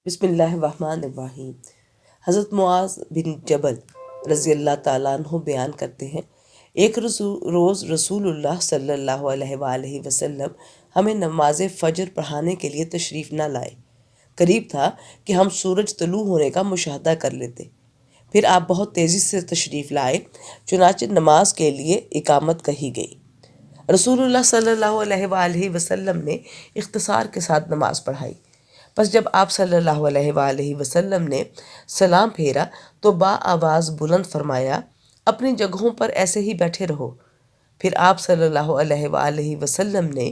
بسم اللہ الرحمن الرحیم۔ حضرت معاذ بن جبل رضی اللہ تعالیٰ عنہ بیان کرتے ہیں، ایک روز رسول اللہ صلی اللہ علیہ وآلہ وسلم ہمیں نماز فجر پڑھانے کے لیے تشریف نہ لائے۔ قریب تھا کہ ہم سورج طلوع ہونے کا مشاہدہ کر لیتے۔ پھر آپ بہت تیزی سے تشریف لائے، چنانچہ نماز کے لیے اقامت کہی گئی۔ رسول اللہ صلی اللہ علیہ وآلہ وسلم نے اختصار کے ساتھ نماز پڑھائی۔ پس جب آپ صلی اللہ علیہ وآلہ وسلم نے سلام پھیرا تو آواز بلند فرمایا، اپنی جگہوں پر ایسے ہی بیٹھے رہو۔ پھر آپ صلی اللہ علیہ وآلہ وسلم نے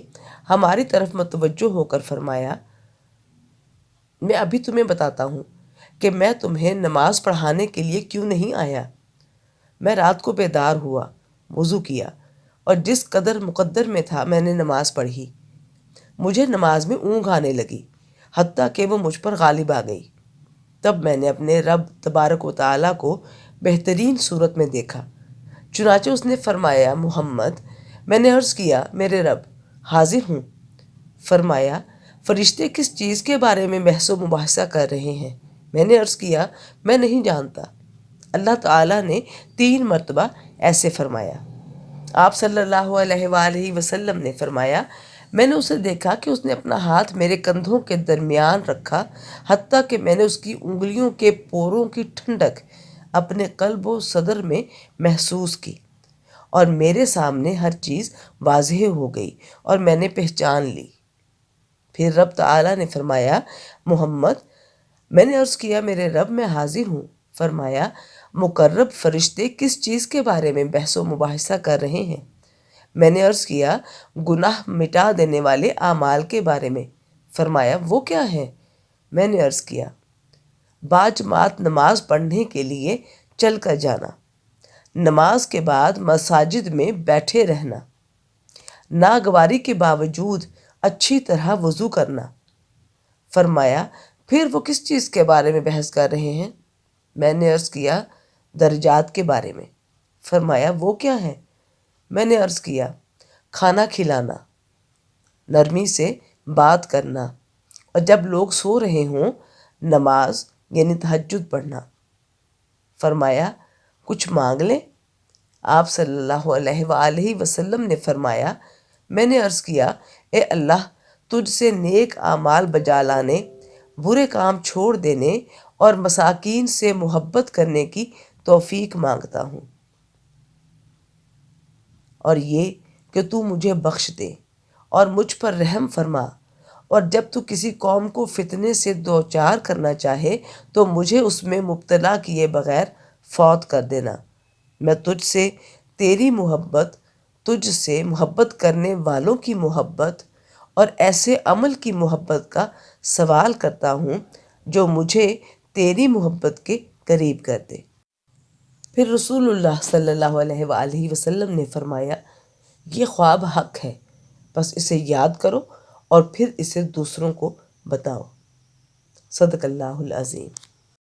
ہماری طرف متوجہ ہو کر فرمایا، میں ابھی تمہیں بتاتا ہوں کہ میں تمہیں نماز پڑھانے کے لیے کیوں نہیں آیا۔ میں رات کو بیدار ہوا، وضو کیا اور جس قدر مقدر میں تھا میں نے نماز پڑھی۔ مجھے نماز میں اونگ آنے لگی، حتیٰ کہ وہ مجھ پر غالب آ گئی۔ تب میں نے اپنے رب تبارک و تعالیٰ کو بہترین صورت میں دیکھا۔ چنانچہ اس نے فرمایا، محمد۔ میں نے عرض کیا، میرے رب، حاضر ہوں۔ فرمایا، فرشتے کس چیز کے بارے میں بحث و مباحثہ کر رہے ہیں؟ میں نے عرض کیا، میں نہیں جانتا۔ اللہ تعالیٰ نے 3 مرتبہ ایسے فرمایا۔ آپ صلی اللہ علیہ وآلہ وسلم نے فرمایا، میں نے اسے دیکھا کہ اس نے اپنا ہاتھ میرے کندھوں کے درمیان رکھا، حتیٰ کہ میں نے اس کی انگلیوں کے پوروں کی ٹھنڈک اپنے قلب و صدر میں محسوس کی، اور میرے سامنے ہر چیز واضح ہو گئی اور میں نے پہچان لی۔ پھر رب تعالیٰ نے فرمایا، محمد۔ میں نے عرض کیا، میرے رب، میں حاضر ہوں۔ فرمایا، مقرب فرشتے کس چیز کے بارے میں بحث و مباحثہ کر رہے ہیں؟ میں نے عرض کیا، گناہ مٹا دینے والے اعمال کے بارے میں۔ فرمایا، وہ کیا ہے؟ میں نے عرض کیا، باجماعت نماز پڑھنے کے لیے چل کر جانا، نماز کے بعد مساجد میں بیٹھے رہنا، ناگواری کے باوجود اچھی طرح وضو کرنا۔ فرمایا، پھر وہ کس چیز کے بارے میں بحث کر رہے ہیں؟ میں نے عرض کیا، درجات کے بارے میں۔ فرمایا، وہ کیا ہے؟ میں نے عرض کیا، کھانا کھلانا، نرمی سے بات کرنا، اور جب لوگ سو رہے ہوں نماز یعنی تہجد پڑھنا۔ فرمایا، کچھ مانگ لیں؟ آپ صلی اللہ علیہ وآلہ وسلم نے فرمایا، میں نے عرض کیا، اے اللہ، تجھ سے نیک اعمال بجا لانے، برے کام چھوڑ دینے اور مساکین سے محبت کرنے کی توفیق مانگتا ہوں، اور یہ کہ تو مجھے بخش دے اور مجھ پر رحم فرما، اور جب تو کسی قوم کو فتنے سے دوچار کرنا چاہے تو مجھے اس میں مبتلا کیے بغیر فوت کر دینا۔ میں تجھ سے تیری محبت، تجھ سے محبت کرنے والوں کی محبت اور ایسے عمل کی محبت کا سوال کرتا ہوں جو مجھے تیری محبت کے قریب کر دے۔ پھر رسول اللہ صلی اللہ علیہ وآلہ وسلم نے فرمایا، یہ خواب حق ہے، بس اسے یاد کرو اور پھر اسے دوسروں کو بتاؤ۔ صدق اللہ العظیم۔